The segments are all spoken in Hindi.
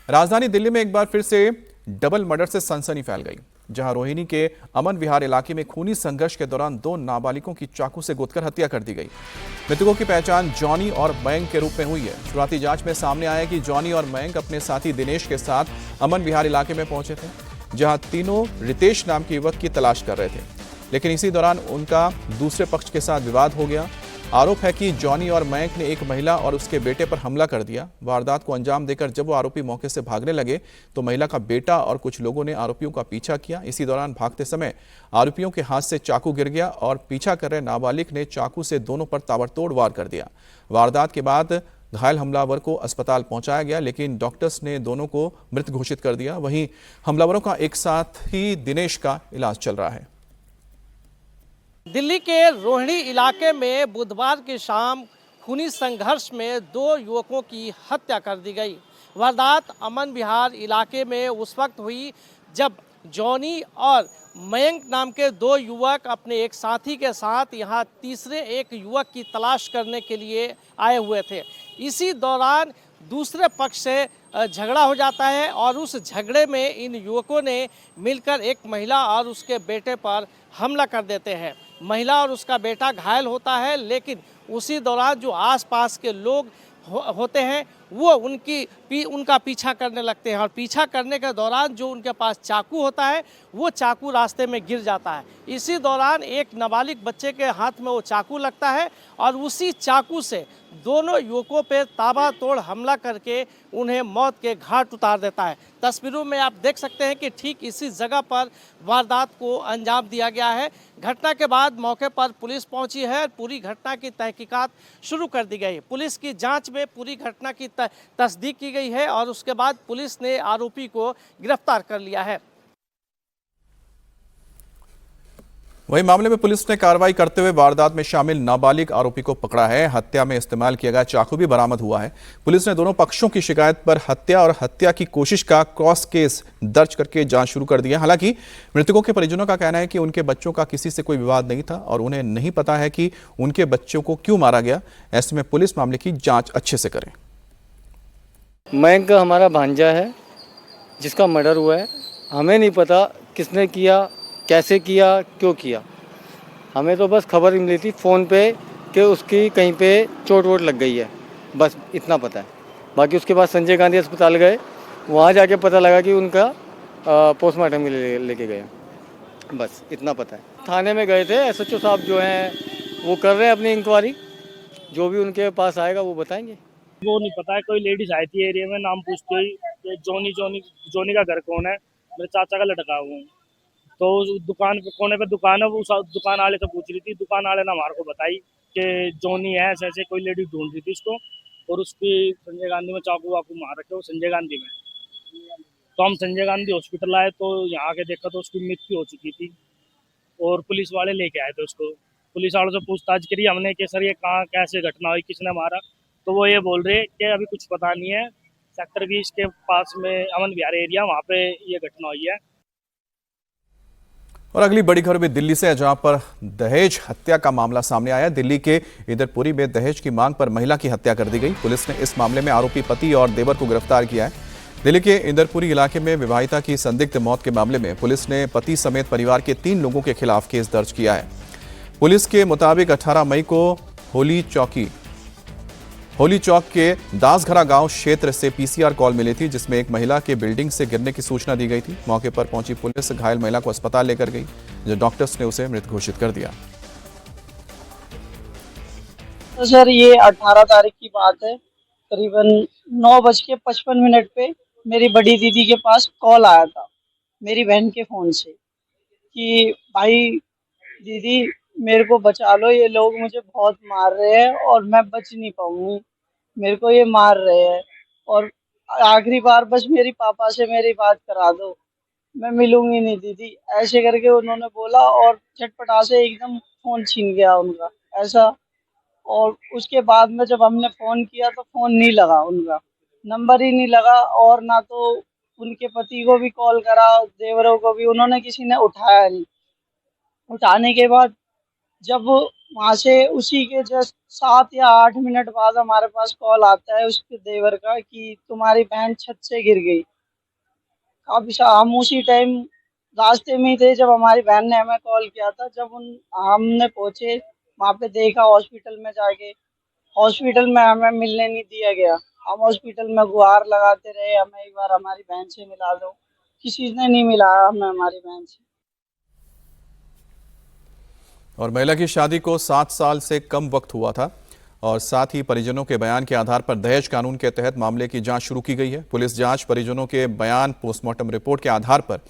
राजधानी दिल्ली में एक बार फिर से डबल मर्डर से सनसनी फैल गई, जहां रोहिणी के अमन विहार इलाके में खूनी संघर्ष के दौरान दो नाबालिगों की चाकू से गोदकर हत्या कर दी गई। मृतकों की पहचान जॉनी और मयंक के रूप में हुई है। शुरुआती जांच में सामने आया कि जॉनी और मयंक अपने साथी दिनेश के साथ अमन विहार इलाके में पहुंचे थे, जहां तीनों रितेश नाम के युवक की तलाश कर रहे थे, लेकिन इसी दौरान उनका दूसरे पक्ष के साथ विवाद हो गया। आरोप है कि जॉनी और मयंक ने एक महिला और उसके बेटे पर हमला कर दिया। वारदात को अंजाम देकर जब वो आरोपी मौके से भागने लगे तो महिला का बेटा और कुछ लोगों ने आरोपियों का पीछा किया। इसी दौरान भागते समय आरोपियों के हाथ से चाकू गिर गया और पीछा कर रहे नाबालिग ने चाकू से दोनों पर ताबड़तोड़ वार कर दिया। वारदात के बाद घायल हमलावर को अस्पताल पहुंचाया गया, लेकिन डॉक्टर्स ने दोनों को मृत घोषित कर दिया। वहीं हमलावरों का एक साथी दिनेश का इलाज चल रहा है। दिल्ली के रोहिणी इलाके में बुधवार की शाम खूनी संघर्ष में दो युवकों की हत्या कर दी गई। वारदात अमन विहार इलाके में उस वक्त हुई जब जॉनी और मयंक नाम के दो युवक अपने एक साथी के साथ यहाँ तीसरे एक युवक की तलाश करने के लिए आए हुए थे। इसी दौरान दूसरे पक्ष से झगड़ा हो जाता है और उस झगड़े में इन युवकों ने मिलकर एक महिला और उसके बेटे पर हमला कर देते हैं। महिला और उसका बेटा घायल होता है, लेकिन उसी दौरान जो आसपास के लोग होते हैं वो उनका पीछा करने लगते हैं और पीछा करने के दौरान जो उनके पास चाकू होता है वो चाकू रास्ते में गिर जाता है। इसी दौरान एक नाबालिग बच्चे के हाथ में वो चाकू लगता है और उसी चाकू से दोनों युवकों पर ताबड़तोड़ हमला करके उन्हें मौत के घाट उतार देता है। तस्वीरों में आप देख सकते हैं कि ठीक इसी जगह पर वारदात को अंजाम दिया गया है। घटना के बाद मौके पर पुलिस पहुंची है। पूरी घटना की तहकीकात शुरू कर दी गई। पुलिस की जांच में पूरी घटना की तस्दीक की गई है और उसके बाद पुलिस ने आरोपी को गिरफ्तार कर लिया है। वहीं मामले में पुलिस ने कार्रवाई करते हुए वारदात में शामिल नाबालिग आरोपी को पकड़ा है। हत्या में इस्तेमाल किया गया चाकू भी बरामद हुआ है। पुलिस ने दोनों पक्षों की शिकायत पर हत्या और हत्या की कोशिश का क्रॉस केस दर्ज करके जांच शुरू कर दी है। हालांकि मृतकों के परिजनों का कहना है कि उनके बच्चों का किसी से कोई विवाद नहीं था और उन्हें नहीं पता है कि उनके बच्चों को क्यों मारा गया। ऐसे में पुलिस मामले की जांच अच्छे से करे। मयंक हमारा भांजा है जिसका मर्डर हुआ है। हमें नहीं पता किसने किया, कैसे किया, क्यों किया। हमें तो बस खबर मिली थी फ़ोन पे कि उसकी कहीं पे चोट वोट लग गई है, बस इतना पता है। बाकी उसके बाद संजय गांधी अस्पताल गए, वहाँ जाके पता लगा कि उनका पोस्टमार्टम के लिए लेके गए, बस इतना पता है। थाने में गए थे, एसएचओ साहब जो हैं वो कर रहे हैं अपनी इंक्वायरी, जो भी उनके पास आएगा वो बताएंगे। वो नहीं पता है। कोई लेडीज आई थी एरिया में, नाम पूछते ही जोनी का घर कौन है, मेरे चाचा का लड़का हूँ। तो उस दुकान पे कोने पे दुकान है, वो दुकान वाले से पूछ रही थी। दुकान वाले ने हमारे को बताई कि जोनी है, ऐसे ऐसे कोई लेडीज ढूंढ रही थी इसको और उसकी संजय गांधी में चाकू वाकू मार रखे, वो संजय गांधी में। तो हम संजय गांधी हॉस्पिटल आए तो यहाँ आके देखा तो उसकी मृत्यु हो चुकी थी और पुलिस वाले लेके आए थे उसको। पुलिस वालों से पूछताछ करी हमने कि सर ये कहाँ कैसे घटना हुई, किसने मारा। तो वो ये बोल रहे कि अभी कुछ पता नहीं है, सेक्टर 20 के पास में अमन विहार एरिया, वहाँ पे ये घटना हुई है। और अगली बड़ी खबर भी दिल्ली से है, जहां पर दहेज हत्या का मामला सामने आया। दिल्ली के इंदरपुरी में दहेज की मांग पर महिला की हत्या कर दी गई। पुलिस ने इस मामले में आरोपी पति और देवर को गिरफ्तार किया है। दिल्ली के इंदरपुरी इलाके में विवाहिता की संदिग्ध मौत के मामले में पुलिस ने पति समेत परिवार के 3 लोगों के खिलाफ केस दर्ज किया है। पुलिस के मुताबिक 18 मई को होली चौक के दासघरा गांव क्षेत्र से पीसीआर कॉल मिली थी, जिसमें एक महिला के बिल्डिंग से गिरने की सूचना दी गई थी। मौके पर पहुंची पुलिस घायल महिला को अस्पताल लेकर गई, जो डॉक्टर्स ने उसे मृत घोषित कर दिया। तो सर ये 18 तारीख की बात है, करीबन 9:55 पे मेरी बड़ी दीदी के पास कॉल आया था मेरी बहन के फ़ोन से कि भाई दीदी मेरे को बचा लो, ये लोग मुझे बहुत मार रहे हैं और मैं बच नहीं पाऊंगी, मेरे को ये मार रहे हैं और आखिरी बार बस मेरी पापा से मेरी बात करा दो, मैं मिलूंगी नहीं दीदी, ऐसे करके उन्होंने बोला और झटपटा से एकदम फ़ोन छीन गया उनका ऐसा। और उसके बाद में जब हमने फ़ोन किया तो फ़ोन नहीं लगा, उनका नंबर ही नहीं लगा और ना तो उनके पति को भी कॉल करा, देवरों को भी, उन्होंने किसी ने उठाया नहीं। उठाने के बाद जब वहां से उसी के जस्ट 7 या 8 मिनट बाद हमारे पास कॉल आता है उसके देवर का कि तुम्हारी बहन छत से गिर गई। हम उसी टाइम रास्ते में ही थे जब हमारी बहन ने हमें कॉल किया था। जब हमने पहुंचे वहां पे देखा हॉस्पिटल में जाके, हॉस्पिटल में हमें मिलने नहीं दिया गया। हम हॉस्पिटल में गुहार लगाते रहे, हमें एक बार हमारी बहन से मिला दो, किसी ने नहीं मिलाया हमें हमारी बहन से। और महिला की शादी को 7 साल से कम वक्त हुआ था और साथ ही परिजनों के बयान के आधार पर दहेज कानून के तहत मामले की जांच शुरू की गई है। पुलिस जांच, परिजनों के बयान, पोस्टमार्टम रिपोर्ट के आधार पर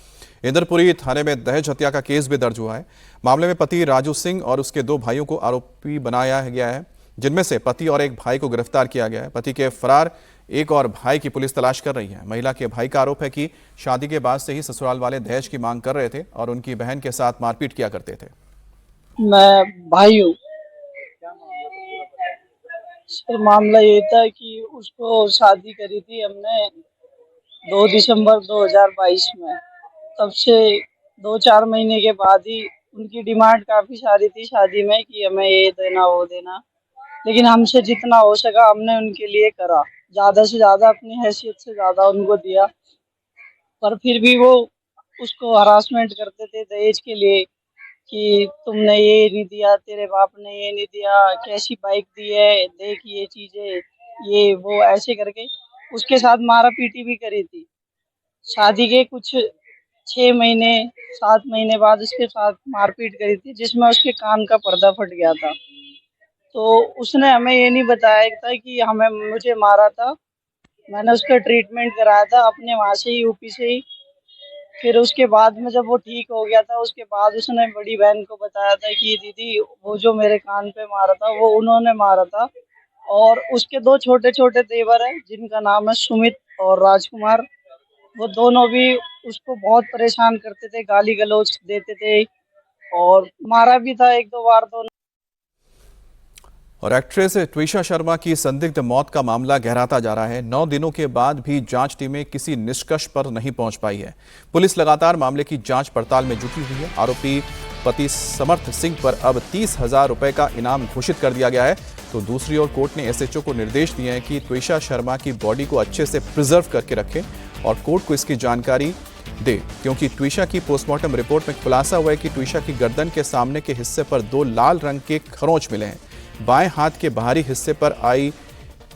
इंद्रपुरी थाने में दहेज हत्या का केस भी दर्ज हुआ है। मामले में पति राजू सिंह और उसके 2 भाइयों को आरोपी बनाया गया है, जिनमें से पति और एक भाई को गिरफ्तार किया गया है। पति के फरार एक और भाई की पुलिस तलाश कर रही है। महिला के भाई का आरोप है कि शादी के बाद से ही ससुराल वाले दहेज की मांग कर रहे थे और उनकी बहन के साथ मारपीट किया करते थे। मैं भाई हूँ सर। मामला ये था कि उसको शादी करी थी हमने 2 दिसंबर 2022 में। तब से 2-4 महीने के बाद ही उनकी डिमांड काफी सारी थी शादी में कि हमें ये देना वो देना, लेकिन हमसे जितना हो सका हमने उनके लिए करा। ज्यादा से ज्यादा अपनी हैसियत से ज्यादा उनको दिया, पर फिर भी वो उसको हरासमेंट करते थे दहेज के लिए कि तुमने ये नहीं दिया, तेरे बाप ने ये नहीं दिया, कैसी बाइक दी है, देख ये चीजें, ये वो, ऐसे करके उसके साथ मारा पीटी भी करी थी। शादी के कुछ 6 महीने 7 महीने बाद उसके साथ मारपीट करी थी, जिसमें उसके कान का पर्दा फट गया था। तो उसने हमें ये नहीं बताया था कि मुझे मारा था। मैंने उसका ट्रीटमेंट कराया था अपने वहां से ही, यूपी से ही। फिर उसके बाद में जब वो ठीक हो गया था, उसके बाद उसने बड़ी बहन को बताया था कि दीदी वो जो मेरे कान पे मारा था वो उन्होंने मारा था। और उसके 2 छोटे छोटे देवर हैं जिनका नाम है सुमित और राजकुमार। वो दोनों भी उसको बहुत परेशान करते थे, गाली गलौज देते थे और मारा भी था 1-2 बार दोनों। और एक्ट्रेस ट्विशा शर्मा की संदिग्ध मौत का मामला गहराता जा रहा है। 9 दिनों के बाद भी जांच टीमें किसी निष्कर्ष पर नहीं पहुंच पाई है। पुलिस लगातार मामले की जांच पड़ताल में जुटी हुई है। आरोपी पति समर्थ सिंह पर अब 30,000 रुपए का इनाम घोषित कर दिया गया है। तो दूसरी ओर कोर्ट ने एसएचओ को निर्देश दिए हैं कि ट्विशा शर्मा की बॉडी को अच्छे से प्रिजर्व करके रखें और कोर्ट को इसकी जानकारी दे, क्योंकि ट्विशा की पोस्टमार्टम रिपोर्ट में खुलासा हुआ है कि ट्विशा की गर्दन के सामने के हिस्से पर 2 लाल रंग के खरोंच मिले हैं। बाएं हाथ के बाहरी हिस्से पर आई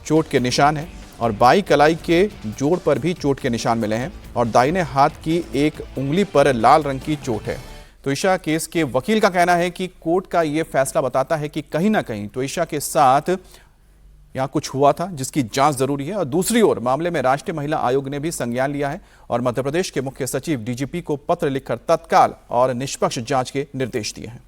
चोट के निशान हैं और बाई कलाई के जोड़ पर भी चोट के निशान मिले हैं और दाहिने हाथ की एक उंगली पर लाल रंग की चोट है। ट्विशा केस के वकील का कहना है कि कोर्ट का यह फैसला बताता है कि कहीं ना कहीं ट्विशा के साथ यहाँ कुछ हुआ था, जिसकी जांच जरूरी है। और दूसरी ओर मामले में राष्ट्रीय महिला आयोग ने भी संज्ञान लिया है और मध्य प्रदेश के मुख्य सचिव डीजीपी को पत्र लिखकर तत्काल और निष्पक्ष जांच के निर्देश दिए हैं।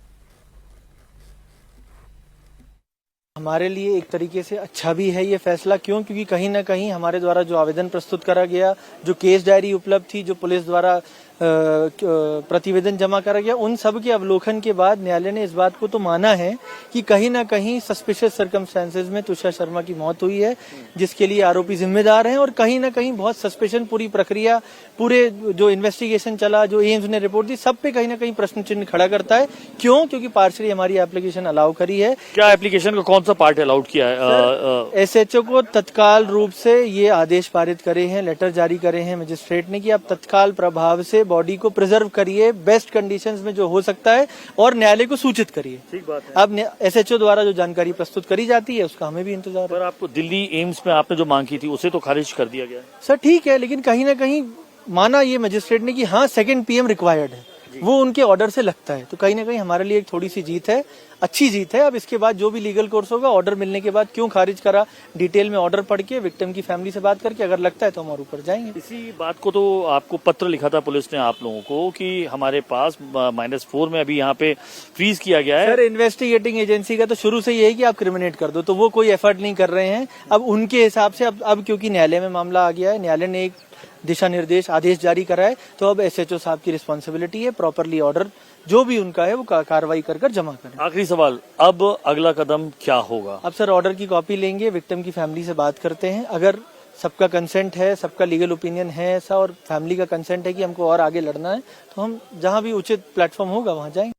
हमारे लिए एक तरीके से अच्छा भी है ये फैसला। क्यों? क्योंकि कहीं ना कहीं हमारे द्वारा जो आवेदन प्रस्तुत करा गया, जो केस डायरी उपलब्ध थी, जो पुलिस द्वारा प्रतिवेदन जमा करा गया, उन सब के अवलोकन के बाद न्यायालय ने इस बात को तो माना है कि कहीं ना कहीं सस्पिशियस सर्कमस्टेंसेज में ट्विशा शर्मा की मौत हुई है, जिसके लिए आरोपी जिम्मेदार हैं। और कहीं ना कहीं बहुत सस्पेशन, पूरी प्रक्रिया, पूरे जो इन्वेस्टिगेशन चला, जो एम्स ने रिपोर्ट दी, सब पे कहीं ना कहीं प्रश्न चिन्ह खड़ा करता है। क्यों? क्योंकि पार्शली हमारी एप्लीकेशन अलाउ करी है। क्या एप्लीकेशन का कौन सा पार्ट अलाउड किया है? एसएचओ को तत्काल रूप से ये आदेश पारित करे हैं, लेटर जारी करे हैं मजिस्ट्रेट ने कि आप तत्काल प्रभाव से बॉडी को प्रिजर्व करिए बेस्ट कंडीशंस में जो हो सकता है और न्यायालय को सूचित करिए। ठीक बात है। अब एसएचओ द्वारा जो जानकारी प्रस्तुत करी जाती है उसका हमें भी इंतजार है। पर आपको दिल्ली एम्स में आपने जो मांग की थी उसे तो खारिज कर दिया गया। सर ठीक है, लेकिन कहीं ना कहीं माना ये मजिस्ट्रेट ने कि हाँ 2nd PM रिक्वायर्ड है, वो उनके ऑर्डर से लगता है। तो कहीं ना कहीं हमारे लिए एक थोड़ी सी जीत है, अच्छी जीत है। अब इसके बाद जो भी लीगल कोर्स होगा, ऑर्डर मिलने के बाद क्यों खारिज करा, डिटेल में ऑर्डर पढ़ के विक्टिम की फैमिली से बात करके अगर लगता है तो हम और ऊपर जाएंगे। इसी बात को तो आपको पत्र लिखा था पुलिस ने आप लोगों को कि हमारे पास -4 में अभी यहाँ पे फ्रीज किया गया है। सर इन्वेस्टिगेटिंग एजेंसी का तो शुरू से ये है कि आप क्रिमिनेट कर दो, तो वो कोई एफर्ट नहीं कर रहे हैं। अब उनके हिसाब से अब क्योंकि न्यायालय में मामला आ गया है, न्यायालय ने एक दिशा निर्देश आदेश जारी करा है, तो अब एसएचओ साहब की रिस्पॉन्सिबिलिटी है प्रॉपरली ऑर्डर जो भी उनका है वो कार्रवाई कर जमा करें। आखिरी सवाल, अब अगला कदम क्या होगा? अब सर ऑर्डर की कॉपी लेंगे, विक्टिम की फैमिली से बात करते हैं। अगर सबका कंसेंट है, सबका लीगल ओपिनियन है ऐसा और फैमिली का कंसेंट है कि हमको और आगे लड़ना है, तो हम जहां भी उचित प्लेटफॉर्म होगा वहां जाएंगे।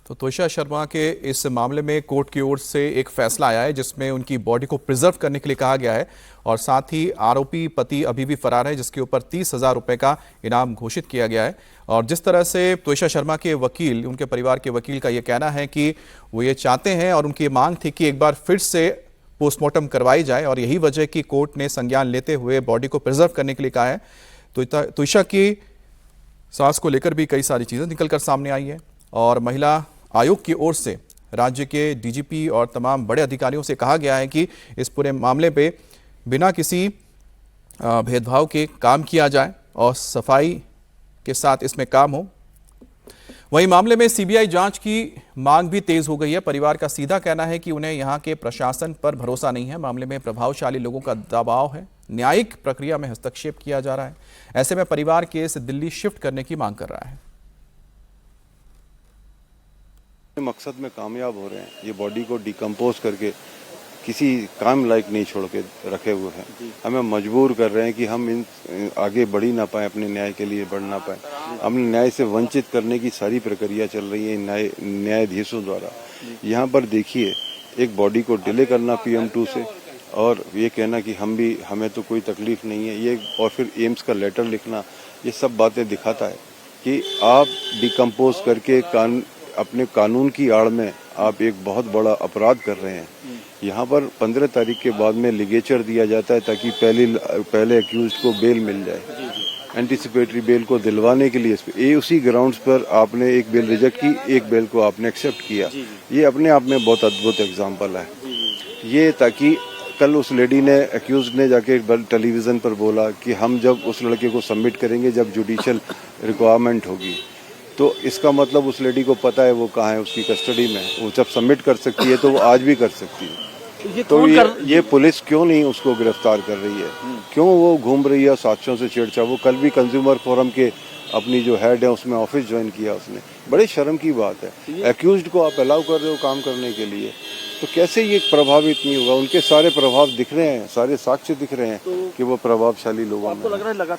तो त्विषा शर्मा के इस मामले में कोर्ट की ओर से एक फैसला आया है जिसमें उनकी बॉडी को प्रिजर्व करने के लिए कहा गया है और साथ ही आरोपी पति अभी भी फरार है जिसके ऊपर 30,000 रुपए का इनाम घोषित किया गया है। और जिस तरह से त्विषा शर्मा के वकील, उनके परिवार के वकील का ये कहना है कि वो ये चाहते हैं और उनकी मांग थी कि एक बार फिर से पोस्टमार्टम करवाई जाए और यही वजह कि कोर्ट ने संज्ञान लेते हुए बॉडी को प्रिजर्व करने के लिए कहा है। तो त्विषा की सास को लेकर भी कई सारी चीज़ें निकलकर सामने आई है और महिला आयोग की ओर से राज्य के डीजीपी और तमाम बड़े अधिकारियों से कहा गया है कि इस पूरे मामले पे बिना किसी भेदभाव के काम किया जाए और सफाई के साथ इसमें काम हो। वहीं मामले में सीबीआई जांच की मांग भी तेज हो गई है। परिवार का सीधा कहना है कि उन्हें यहां के प्रशासन पर भरोसा नहीं है। मामले में प्रभावशाली लोगों का दबाव है, न्यायिक प्रक्रिया में हस्तक्षेप किया जा रहा है। ऐसे में परिवार केस दिल्ली शिफ्ट करने की मांग कर रहा है। मकसद में कामयाब हो रहे हैं, ये बॉडी को डिकम्पोज करके किसी काम लायक नहीं छोड़ के रखे हुए हैं। हमें मजबूर कर रहे हैं कि हम इन आगे बढ़ ही ना पाए, अपने न्याय के लिए बढ़ ना पाए। हमने न्याय से वंचित करने की सारी प्रक्रिया चल रही है न्यायाधीशों द्वारा। यहाँ पर देखिए, एक बॉडी को डिले करना PM2 से और ये कहना कि हमें तो कोई तकलीफ नहीं है, ये और फिर एम्स का लेटर लिखना, ये सब बातें दिखाता है कि आप डिकम्पोज करके अपने कानून की आड़ में आप एक बहुत बड़ा अपराध कर रहे हैं। यहाँ पर 15 तारीख के बाद में लिगेचर दिया जाता है ताकि पहले अक्यूज्ड को बेल मिल जाए, एंटीसिपेटरी बेल को दिलवाने के लिए। ये उसी ग्राउंड्स पर आपने एक बेल रिजेक्ट की, एक बेल को आपने एक्सेप्ट किया। ये अपने आप में बहुत अद्भुत एग्जाम्पल है ये, ताकि कल उस लेडी ने, अक्यूज्ड ने जाके टेलीविजन पर बोला कि हम जब उस लड़के को सबमिट करेंगे जब जुडिशियल रिक्वायरमेंट होगी, तो इसका मतलब उस लेडी को पता है वो कहाँ है, उसकी कस्टडी में। वो जब सबमिट कर सकती है तो वो आज भी कर सकती है। तो ये पुलिस क्यों नहीं उसको गिरफ्तार कर रही है? क्यों वो घूम रही है साथियों से छेड़छाड़? वो कल भी कंज्यूमर फोरम के अपनी जो हेड है उसमें ऑफिस ज्वाइन किया उसने। बड़े शर्म की बात है। अक्यूज्ड को आप अलाउ कर रहे हो काम करने के लिए, तो कैसे ये प्रभावित नहीं होगा? उनके सारे प्रभाव दिख रहे हैं, सारे साक्ष्य दिख रहे हैं कि वो प्रभावशाली लोगों में।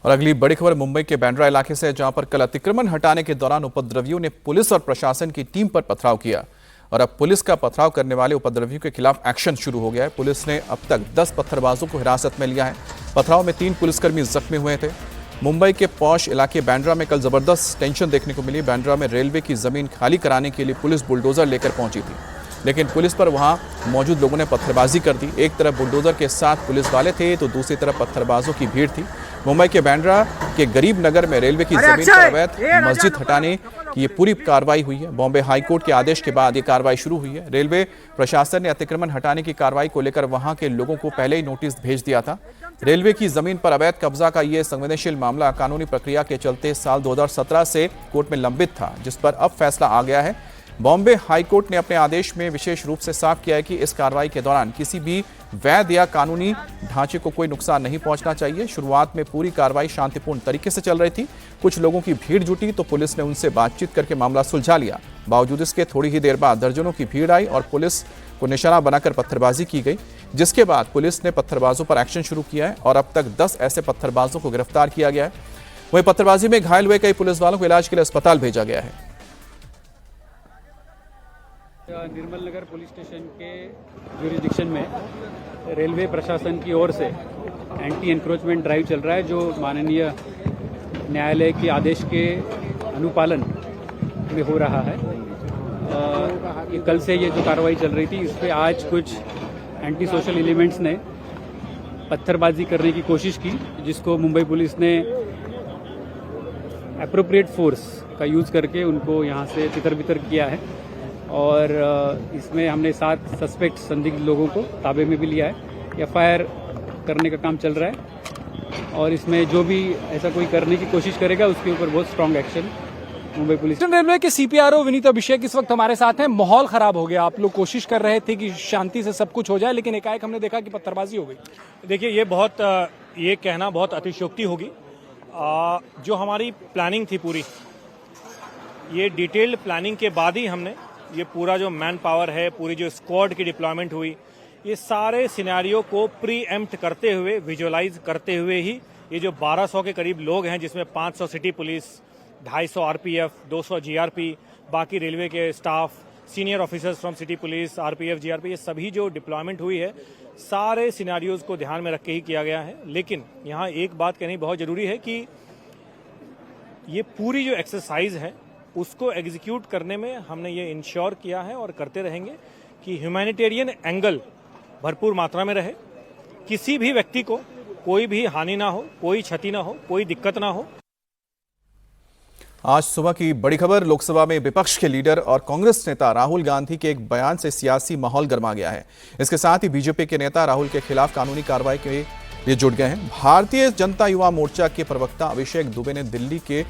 और अगली बड़ी खबर मुंबई के बांद्रा इलाके से, जहां पर कल अतिक्रमण हटाने के दौरान उपद्रवियों ने पुलिस और प्रशासन की टीम पर पथराव किया और अब पुलिस का पथराव करने वाले उपद्रवियों के खिलाफ एक्शन शुरू हो गया है। पुलिस ने अब तक 10 पत्थरबाजों को हिरासत में लिया है। पथराव में 3 पुलिसकर्मी जख्मी हुए थे। मुंबई के पॉश इलाके बांद्रा में कल जबरदस्त टेंशन देखने को मिली। बांद्रा में रेलवे की जमीन खाली कराने के लिए पुलिस बुलडोजर लेकर पहुंची थी, लेकिन पुलिस पर वहां मौजूद लोगों ने पत्थरबाजी कर दी। एक तरफ बुलडोजर के साथ पुलिस वाले थे तो दूसरी तरफ पत्थरबाजों की भीड़ थी। मुंबई के बांद्रा के गरीब नगर में रेलवे की जमीन पर अवैध मस्जिद हटाने की ये पूरी कार्रवाई हुई है। बॉम्बे हाईकोर्ट के आदेश के बाद ये कार्रवाई शुरू हुई है। रेलवे प्रशासन ने अतिक्रमण हटाने की कार्रवाई को लेकर वहां के लोगों को पहले ही नोटिस भेज दिया था। रेलवे की जमीन पर अवैध कब्जा का ये संवेदनशील मामला कानूनी प्रक्रिया के चलते साल 2017 से कोर्ट में लंबित था, जिस पर अब फैसला आ गया है। बॉम्बे हाईकोर्ट ने अपने आदेश में विशेष रूप से साफ किया है कि इस कार्रवाई के दौरान किसी भी वैध या कानूनी ढांचे को कोई नुकसान नहीं पहुंचना चाहिए। शुरुआत में पूरी कार्रवाई शांतिपूर्ण तरीके से चल रही थी। कुछ लोगों की भीड़ जुटी तो पुलिस ने उनसे बातचीत करके मामला सुलझा लिया। बावजूद इसके थोड़ी ही देर बाद दर्जनों की भीड़ आई और पुलिस को निशाना बनाकर पत्थरबाजी की गई, जिसके बाद पुलिस ने पत्थरबाजों पर एक्शन शुरू किया है और अब तक 10 ऐसे पत्थरबाजों को गिरफ्तार किया गया है। वहीं पत्थरबाजी में घायल हुए कई पुलिस वालों को इलाज के लिए अस्पताल भेजा गया है। निर्मल नगर पुलिस स्टेशन के ज्यूरिसडिक्शन में रेलवे प्रशासन की ओर से एंटी एनक्रोचमेंट ड्राइव चल रहा है, जो माननीय न्यायालय के आदेश के अनुपालन में हो रहा है। ये कल से ये जो कार्रवाई चल रही थी, इस पर आज कुछ एंटी सोशल एलिमेंट्स ने पत्थरबाजी करने की कोशिश की, जिसको मुंबई पुलिस ने एप्रोप्रिएट फोर्स का यूज़ करके उनको यहाँ से तितर-बितर किया है। और इसमें हमने 7 सस्पेक्ट संदिग्ध लोगों को ताबे में भी लिया है। FIR करने का काम चल रहा है और इसमें जो भी ऐसा कोई करने की कोशिश करेगा उसके ऊपर बहुत strong action Mumbai police. Railway के CPRO विनीत अभिषेक इस वक्त हमारे साथ हैं। माहौल खराब हो गया, आप लोग कोशिश कर रहे थे कि शांति से सब कुछ हो जाए, लेकिन एकाएक हमने देखा कि पत्थरबाजी हो गई। देखिए, ये कहना बहुत अतिशयोक्ति होगी। जो हमारी प्लानिंग थी पूरी, ये डिटेल्ड प्लानिंग के बाद ही हमने ये पूरा जो मैन पावर है, पूरी जो स्क्वाड की डिप्लॉयमेंट हुई, ये सारे सिनेरियो को प्री एम्प्ट करते हुए, विजुअलाइज करते हुए ही ये जो 1200 के करीब लोग हैं, जिसमें 500 सिटी पुलिस, 250 आरपीएफ, 200 जीआरपी, बाकी रेलवे के staff, senior officers from city police, RPF, GRP, ये सभी जो डिप्लॉयमेंट हुई है सारे सिनेरियोज को ध्यान में रख के ही किया गया है। लेकिन यहाँ एक बात कहनी बहुत जरूरी है कि ये पूरी जो एक्सरसाइज है उसको एग्जीक्यूट करने में हमने ये इंश्योर किया है और करते रहेंगे कि ह्यूमैनिटेरियन एंगल भरपूर मात्रा में रहे, किसी भी व्यक्ति को कोई भी हानि ना हो, कोई क्षति ना हो, कोई दिक्कत ना हो। आज सुबह की बड़ी खबर, लोकसभा में विपक्ष के लीडर और कांग्रेस नेता राहुल गांधी के एक बयान से सियासी माहौल गर्मा गया है। इसके साथ ही बीजेपी के नेता राहुल के खिलाफ कानूनी कार्रवाई के लिए जुट गए हैं। भारतीय जनता युवा मोर्चा के प्रवक्ता अभिषेक दुबे ने दिल्ली के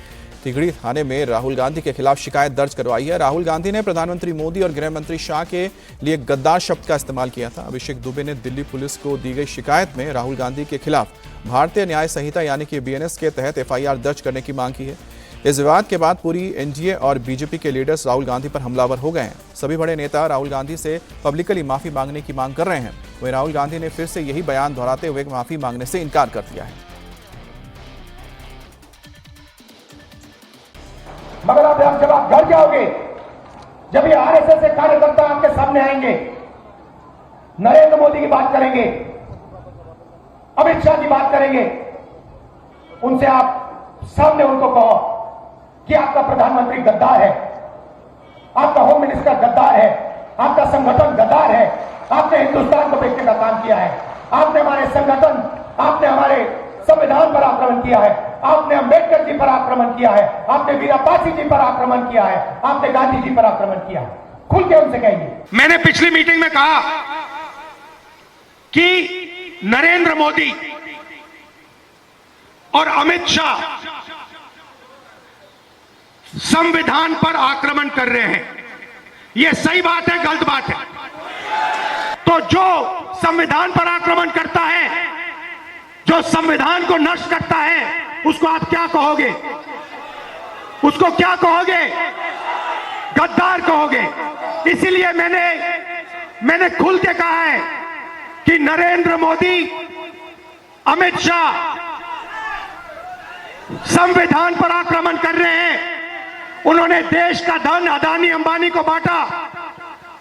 तिगड़ी थाने में राहुल गांधी के खिलाफ शिकायत दर्ज करवाई है। राहुल गांधी ने प्रधानमंत्री मोदी और गृह मंत्री शाह के लिए गद्दार शब्द का इस्तेमाल किया था। अभिषेक दुबे ने दिल्ली पुलिस को दी गई शिकायत में राहुल गांधी के खिलाफ भारतीय न्याय संहिता यानी कि बीएनएस के तहत एफआईआर दर्ज करने की मांग की है। इस विवाद के बाद पूरी एनडीए और बीजेपी के लीडर्स राहुल गांधी पर हमलावर हो गए हैं। सभी बड़े नेता राहुल गांधी से पब्लिकली माफी मांगने की मांग कर रहे हैं। वहीं राहुल गांधी ने फिर से यही बयान दोहराते हुए माफी मांगने से इनकार कर दिया है। मगर अब जब आप घर जाओगे, जब ये आरएसएस के कार्यकर्ता आपके सामने आएंगे, नरेंद्र मोदी की बात करेंगे, अमित शाह की बात करेंगे, उनसे आप सामने उनको कहो कि आपका प्रधानमंत्री गद्दार है, आपका होम मिनिस्टर गद्दार है, आपका संगठन गद्दार है, आपने हिंदुस्तान को बेचने का काम किया है, आपने हमारे संगठन, आपने हमारे संविधान पर आक्रमण किया है, आपने अंबेडकर जी पर आक्रमण किया है, आपने वीरापासी जी पर आक्रमण किया है, आपने गांधी जी पर आक्रमण किया है। खुल के उनसे कहिए। मैंने पिछली मीटिंग में कहा कि नरेंद्र मोदी और अमित शाह संविधान पर आक्रमण कर रहे हैं। यह सही बात है, गलत बात है? तो जो संविधान पर आक्रमण करता है, जो संविधान को नष्ट करता है, उसको आप क्या कहोगे? उसको क्या कहोगे? गद्दार कहोगे। इसीलिए मैंने खुल के कहा है कि नरेंद्र मोदी, अमित शाह संविधान पर आक्रमण कर रहे हैं। उन्होंने देश का धन अदानी अंबानी को बांटा,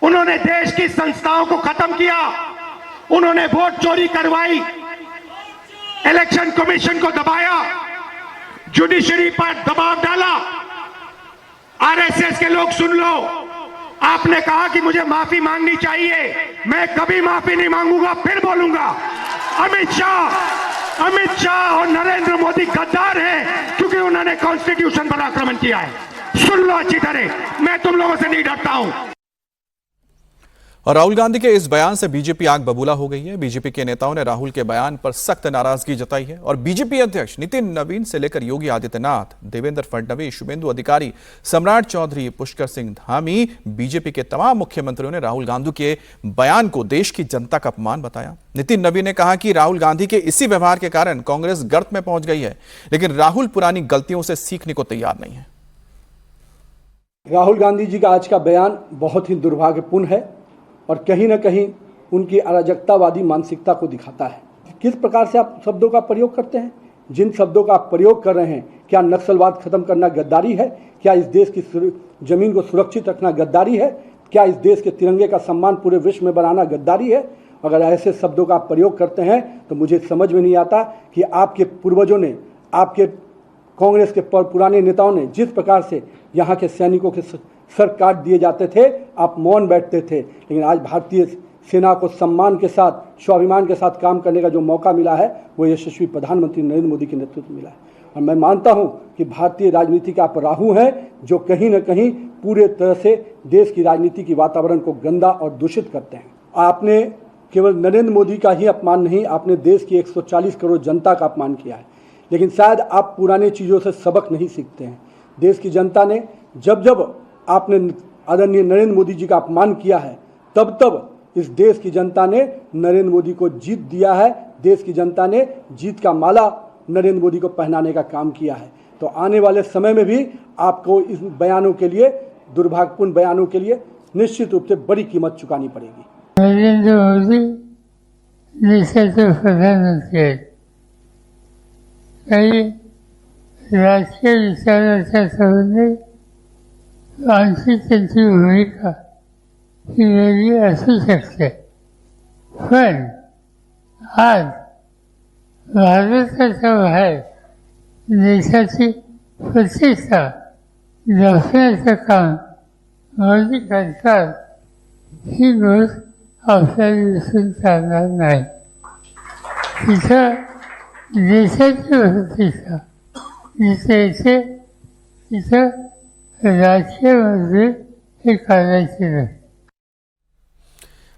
उन्होंने देश की संस्थाओं को खत्म किया, उन्होंने वोट चोरी करवाई, इलेक्शन कमीशन को दबाया, जुडिशरी पर दबाव डाला। आरएसएस के लोग सुन लो, आपने कहा कि मुझे माफी मांगनी चाहिए, मैं कभी माफी नहीं मांगूंगा, फिर बोलूंगा। अमित शाह और नरेंद्र मोदी गद्दार हैं क्योंकि उन्होंने कॉन्स्टिट्यूशन पर आक्रमण किया है। सुन लो अच्छी तरह, मैं तुम लोगों से नहीं डरता हूं। और राहुल गांधी के इस बयान से बीजेपी आग बबूला हो गई है। बीजेपी के नेताओं ने राहुल के बयान पर सख्त नाराजगी जताई है और बीजेपी अध्यक्ष नितिन नवीन से लेकर योगी आदित्यनाथ, देवेंद्र फडणवीस, शुभेंदु अधिकारी, सम्राट चौधरी, पुष्कर सिंह धामी, बीजेपी के तमाम मुख्यमंत्रियों ने राहुल गांधी के बयान को देश की जनता का अपमान बताया। नितिन नवीन ने कहा कि राहुल गांधी के इसी व्यवहार के कारण कांग्रेस गर्त में पहुंच गई है, लेकिन राहुल पुरानी गलतियों से सीखने को तैयार नहीं है। राहुल गांधी जी का आज का बयान बहुत ही दुर्भाग्यपूर्ण है और कहीं ना कहीं उनकी अराजकतावादी मानसिकता को दिखाता है। किस प्रकार से आप शब्दों का प्रयोग करते हैं, जिन शब्दों का आप प्रयोग कर रहे हैं, क्या नक्सलवाद खत्म करना गद्दारी है? क्या इस देश की जमीन को सुरक्षित रखना गद्दारी है? क्या इस देश के तिरंगे का सम्मान पूरे विश्व में बनाना गद्दारी है? अगर ऐसे शब्दों का आप प्रयोग करते हैं तो मुझे समझ में नहीं आता कि आपके पूर्वजों ने, आपके कांग्रेस के पुराने नेताओं ने जिस प्रकार से यहाँ के सैनिकों के सर काट दिए जाते थे, आप मौन बैठते थे। लेकिन आज भारतीय सेना को सम्मान के साथ, स्वाभिमान के साथ काम करने का जो मौका मिला है वो यशस्वी प्रधानमंत्री नरेंद्र मोदी के नेतृत्व में मिला है। और मैं मानता हूं कि भारतीय राजनीति के आप राहु हैं जो कहीं न कहीं पूरे तरह से देश की राजनीति की वातावरण को गंदा और दूषित करते हैं। आपने केवल नरेंद्र मोदी का ही अपमान नहीं, आपने देश की 140 करोड़ जनता का अपमान किया है। लेकिन शायद आप पुरानी चीज़ों से सबक नहीं सीखते हैं। देश की जनता ने जब आपने आदरणीय नरेंद्र मोदी जी का अपमान किया है, तब इस देश की जनता ने नरेंद्र मोदी को जीत दिया है। देश की जनता ने जीत का माला नरेंद्र मोदी को पहनाने का काम किया है। तो आने वाले समय में भी आपको इस बयानों के लिए, दुर्भाग्यपूर्ण बयानों के लिए निश्चित रूप से बड़ी कीमत चुकानी पड़ेगी। नरेंद्र मोदी प्रधानमंत्री राष्ट्रीय विचाराचा संबंधी आमची त्यांची भूमिका ही वेगळी असू शकते, पण आज भारताच्या बाहेर देशाची प्रतिष्ठा जपण्याचं काम मोदी करतात ही गोष्ट आपल्याला दिसून चालणार नाही. तिथं देशाची प्रतिष्ठा जिथे येते तिथं राजकीय मुद्दे हे करायचे नाही.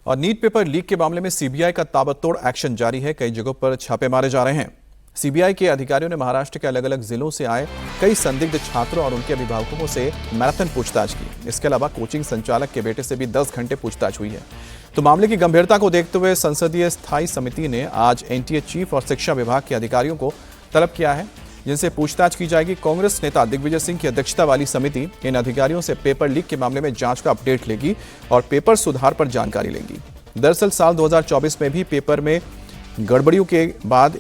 और नीट पेपर लीक के मामले में सीबीआई का ताबड़तोड़ एक्शन जारी है। कई जगहों पर छापे मारे जा रहे हैं। सीबीआई के अधिकारियों ने महाराष्ट्र के अलग अलग जिलों से आए कई संदिग्ध छात्रों और उनके अभिभावकों से मैराथन पूछताछ की। इसके अलावा कोचिंग संचालक के बेटे से भी 10 घंटे पूछताछ हुई है। तो मामले की गंभीरता को देखते हुए संसदीय स्थायी समिति ने आज एनटीए चीफ और शिक्षा विभाग के अधिकारियों को तलब किया है, जिनसे पूछताछ की जाएगी। कांग्रेस नेता दिग्विजय सिंह की अध्यक्षता वाली समिति इन अधिकारियों से पेपर लीक के मामले में जांच का अपडेट लेगी और पेपर सुधार पर जानकारी लेगी। दरअसल साल 2024 में भी पेपर में गड़बड़ियों के बाद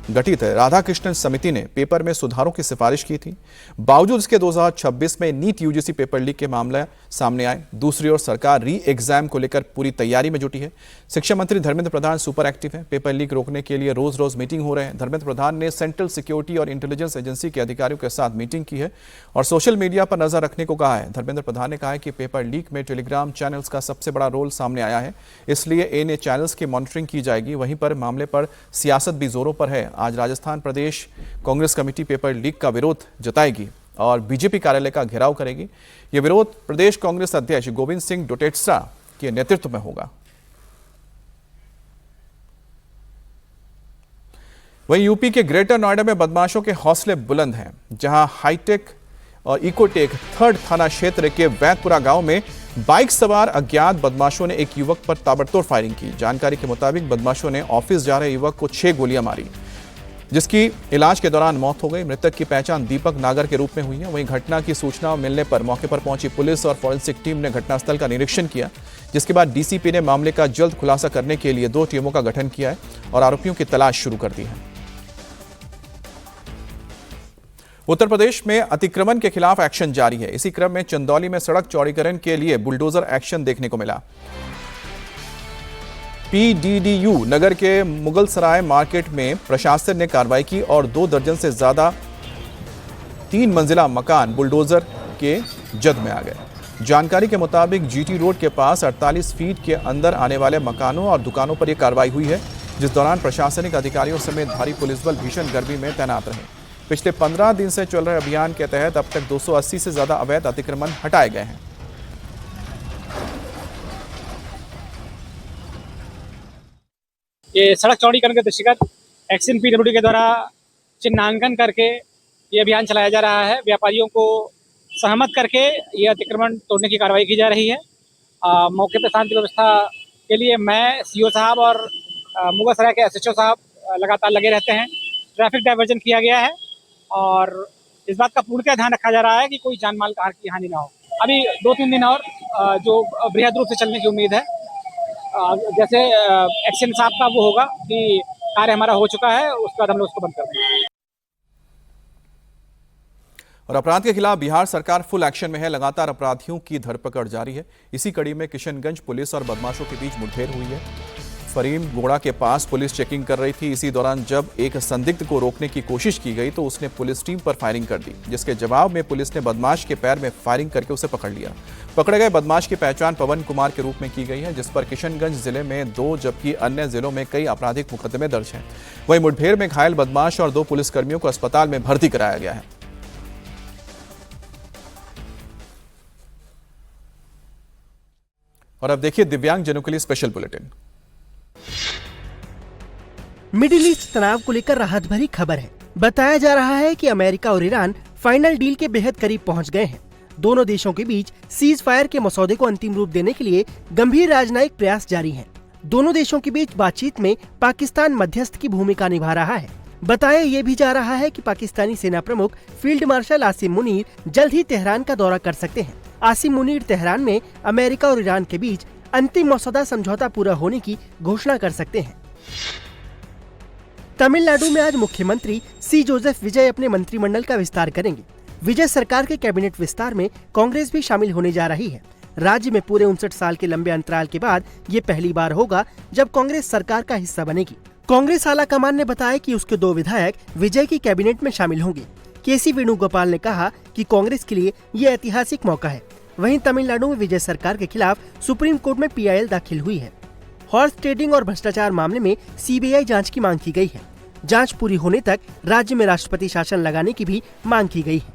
गठित राधाकृष्णन समिति ने पेपर में सुधारों की सिफारिश की थी। बावजूद इसके 2026 में नीट यूजीसी पेपर लीक के मामले सामने आए। दूसरी ओर सरकार री एग्जाम को लेकर पूरी तैयारी में जुटी है। शिक्षा मंत्री धर्मेंद्र प्रधान सुपर एक्टिव हैं। पेपर लीक रोकने के लिए रोज रोज मीटिंग हो रहे हैं। धर्मेंद्र प्रधान ने सेंट्रल सिक्योरिटी और इंटेलिजेंस एजेंसी के अधिकारियों के साथ मीटिंग की है और सोशल मीडिया पर नजर रखने को कहा है। धर्मेंद्र प्रधान ने कहा है कि पेपर लीक में टेलीग्राम चैनल्स का सबसे बड़ा रोल सामने आया है, इसलिए इन चैनल्स की मॉनिटरिंग की जाएगी। वहीं पर मामले पर सियासत भी जोरों पर है। आज राजस्थान प्रदेश कांग्रेस कमेटी पेपर लीक का विरोध जताएगी और बीजेपी कार्यालय का घेराव करेगी। यह विरोध प्रदेश कांग्रेस अध्यक्ष गोविंद सिंह डोटेसरा के नेतृत्व में होगा। वहीं यूपी के ग्रेटर नोएडा में बदमाशों के हौसले बुलंद हैं, जहां हाईटेक और इकोटेक थर्ड थाना क्षेत्र के वैदपुरा गांव में बाइक सवार अज्ञात बदमाशों ने एक युवक पर ताबड़तोड़ फायरिंग की। जानकारी के मुताबिक बदमाशों ने ऑफिस जा रहे युवक को 6 गोलियां मारी, जिसकी इलाज के दौरान मौत हो गई। मृतक की पहचान दीपक नागर के रूप में हुई है। वहीं घटना की सूचना मिलने पर मौके पर पहुंची पुलिस और फॉरेंसिक टीम ने घटनास्थल का निरीक्षण किया, जिसके बाद डीसीपी ने मामले का जल्द खुलासा करने के लिए 2 टीमों का गठन किया है और आरोपियों की तलाश शुरू कर दी है। उत्तर प्रदेश में अतिक्रमण के खिलाफ एक्शन जारी है। इसी क्रम में चंदौली में सड़क चौड़ीकरण के लिए बुलडोजर एक्शन देखने को मिला। पीडीडीयू नगर के मुगलसराय मार्केट में प्रशासन ने कार्रवाई की और 2 दर्जन से ज्यादा 3 मंजिला मकान बुलडोजर के जद में आ गए। जानकारी के मुताबिक जीटी रोड के पास 48 फीट के अंदर आने वाले मकानों और दुकानों पर यह कार्रवाई हुई है, जिस दौरान प्रशासनिक अधिकारियों समेत भारी पुलिस बल भीषण गर्मी में तैनात रहे। पिछले 15 दिन से चल रहे अभियान के तहत अब तक 280 से ज्यादा अवैध अतिक्रमण हटाए गए हैं। ये सड़क चौड़ीकरण के दृष्टिगत एक्शन पीडब्ल्यूडी के द्वारा चिन्हांकन करके ये अभियान चलाया जा रहा है। व्यापारियों को सहमत करके ये अतिक्रमण तोड़ने की कार्रवाई की जा रही है। मौके पर शांति व्यवस्था के लिए मैं सीओ साहब और मुगलसराय के एसएचओ साहब लगातार लगे रहते हैं। ट्रैफिक डाइवर्जन किया गया है और इस बात का पूर्णतः ध्यान रखा जा रहा है कि कोई जान माल की हानि ना हो। अभी 2-3 दिन और जो बृहद रूप से चलने की उम्मीद है। जैसे एक्शन साहब का वो होगा कि कार्य हमारा हो चुका है, उसके बाद हम लोग उसको बंद कर देंगे। और अपराध के खिलाफ बिहार सरकार फुल एक्शन में है। लगातार अपराधियों की धरपकड़ जारी है। इसी कड़ी में किशनगंज पुलिस और बदमाशों के बीच मुठभेड़ हुई है। फरीम गोड़ा के पास पुलिस चेकिंग कर रही थी। इसी दौरान जब एक संदिग्ध को रोकने की कोशिश की गई तो उसने पुलिस टीम पर फायरिंग कर दी, जिसके जवाब में पुलिस ने बदमाश के पैर में फायरिंग करके उसे पकड़ लिया। पकड़े गए बदमाश की पहचान पवन कुमार के रूप में की गई है, जिस पर किशनगंज जिले में 2 जबकि अन्य जिलों में कई आपराधिक मुकदमे दर्ज हैं। वहीं मुठभेड़ में घायल बदमाश और 2 पुलिसकर्मियों को अस्पताल में भर्ती कराया गया है। और अब देखिए दिव्यांगजनों के लिए स्पेशल बुलेटिन। मिडिल ईस्ट तनाव को लेकर राहत भरी खबर है। बताया जा रहा है कि अमेरिका और ईरान फाइनल डील के बेहद करीब पहुंच गए हैं। दोनों देशों के बीच सीज फायर के मसौदे को अंतिम रूप देने के लिए गंभीर राजनयिक प्रयास जारी हैं। दोनों देशों के बीच बातचीत में पाकिस्तान मध्यस्थ की भूमिका निभा रहा है। बताया ये भी जा रहा है कि पाकिस्तानी सेना प्रमुख फील्ड मार्शल आसिम मुनीर जल्द ही तेहरान का दौरा कर सकते हैं। आसिम मुनीर तेहरान में अमेरिका और ईरान के बीच अंतिम मसौदा समझौता पूरा होने की घोषणा कर सकते हैं। तमिलनाडु में आज मुख्यमंत्री सी जोसेफ विजय अपने मंत्रिमंडल का विस्तार करेंगे। विजय सरकार के कैबिनेट विस्तार में कांग्रेस भी शामिल होने जा रही है। राज्य में पूरे 59 साल के लंबे अंतराल के बाद ये पहली बार होगा जब कांग्रेस सरकार का हिस्सा बनेगी। कांग्रेस आला कमान ने बताया कि उसके 2 विधायक विजय की कैबिनेट में शामिल होंगे। केसी वेणुगोपाल ने कहा कि कांग्रेस के लिए ये ऐतिहासिक मौका है। वहीं तमिलनाडु में विजय सरकार के खिलाफ सुप्रीम कोर्ट में PIL दाखिल हुई है। हॉर्स ट्रेडिंग और भ्रष्टाचार मामले में CBI जांच की मांग की गई है। जांच पूरी होने तक राज्य में राष्ट्रपति शासन लगाने की भी मांग की गई है।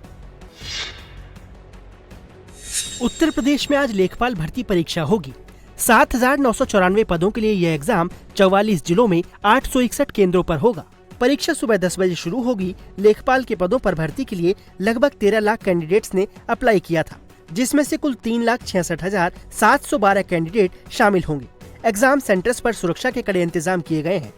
उत्तर प्रदेश में आज लेखपाल भर्ती परीक्षा होगी। 7,994 पदों के लिए यह एग्जाम 44 जिलों में 861 केंद्रों पर होगा। परीक्षा सुबह 10 बजे शुरू होगी। लेखपाल के पदों पर भर्ती के लिए लगभग 13 लाख कैंडिडेट्स ने अप्लाई किया था, जिसमें से कुल 3,66,712 कैंडिडेट शामिल होंगे। एग्जाम सेंटर्स पर सुरक्षा के कड़े इंतजाम किए गए हैं।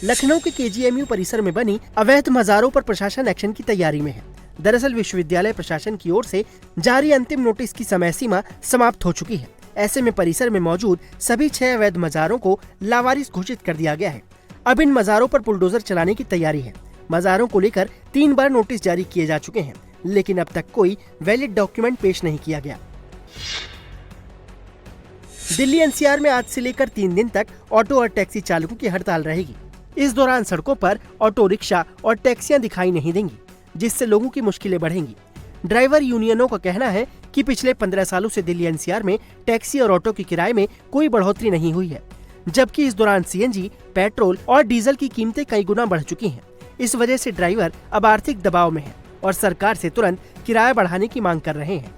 लखनऊ के KGMU परिसर में बनी अवैध मज़ारों पर प्रशासन एक्शन की तैयारी में है। दरअसल विश्वविद्यालय प्रशासन की ओर से जारी अंतिम नोटिस की समय सीमा समाप्त हो चुकी है। ऐसे में परिसर में मौजूद सभी 6 अवैध मज़ारों को लावारिस घोषित कर दिया गया है। अब इन मज़ारों पर बुलडोजर चलाने की तैयारी है। मज़ारों को लेकर 3 बार नोटिस जारी किए जा चुके हैं, लेकिन अब तक कोई वैलिड डॉक्यूमेंट पेश नहीं किया गया। दिल्ली NCR में आज से लेकर 3 दिन तक ऑटो और टैक्सी चालकों की हड़ताल रहेगी। इस दौरान सड़कों पर ऑटो रिक्शा और टैक्सियां दिखाई नहीं देंगी, जिससे लोगों की मुश्किलें बढ़ेंगी। ड्राइवर यूनियनों का कहना है कि पिछले 15 सालों से दिल्ली NCR में टैक्सी और ऑटो के किराए में कोई बढ़ोतरी नहीं हुई है, जबकि इस दौरान CNG, पेट्रोल और डीजल की कीमतें कई गुना बढ़ चुकी हैं। इस वजह से ड्राइवर अब आर्थिक दबाव में है और सरकार से तुरंत किराया बढ़ाने की मांग कर रहे हैं।